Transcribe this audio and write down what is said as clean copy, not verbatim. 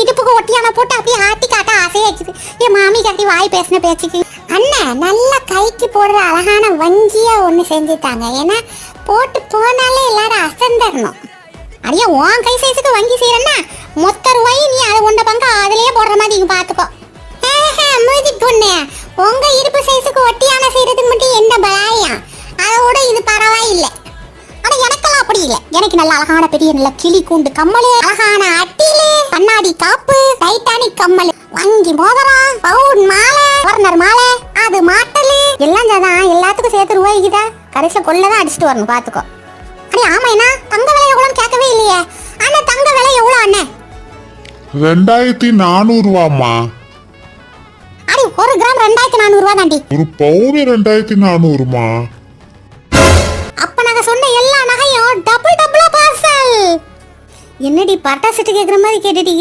இடுப்புக்கு ஒட்டியான போட்டு அப்படியே ஆட்டி காட்ட ஆசையாச்சுது. என் மாமி காட்டி வாய் பேசின பேச்சுக்கு அண்ணன் நல்லா கைக்கு போடுற அழகான வங்கியா ஒண்ணு செஞ்சுட்டாங்க. ஏன்னா போட்டு போனாலே எல்லாரும் அசந்தரணும். அடியே உன் கை சைஸுக்கு வங்கி செய்யறேன்னா மொத்த ரூபாய் நீ அதை கொண்ட பங்க அதுலயே போடுற மாதிரி நீங்க பாத்துக்கோ. மூதி பொண்ணு, உங்க இடுப்பு சைஸுக்கு ஒட்டியான செய்யறதுக்கு மட்டும் என்ன பலாயா? அதோட இது பரவாயில்லை. ஆனா எனக்கெல்லாம் அப்படி இல்லை. எனக்கு நல்ல அழகான பெரிய நல்ல கிளி கூண்டு கம்மல், அழகான அட்டிலு, கண்ணாடி காப்பு, டைட்டானிக் கம்மல், வங்கி மோதிரம், பவுன் மாலை, வர்னர் மாலை, அது மாட்டலு எல்லாம் தான் எல்லாத்துக்கும் சேர்த்து ரூபாய்க்குதா. கடைசியில் கொள்ளதான் அடிச்சுட்டு வரணும் பாத்துக்கோ. அடே ஆமா, என்ன தங்க விலை எவ்வளோன்னு கேட்கவே இல்லையே. ஆனா தங்க விலை எவ்வளோ அண்ணே? 2400 அடி ஒரு கிராம் 2400 தாண்டி. ஒரு பவுன் 2400 அப்ப நாங்க சொன்ன எல்லா நகையும் டபுள் டபுளா பார்சல். என்னடி பட்டாசுட்டு கேக்குற மாதிரி கேட்டுட்டு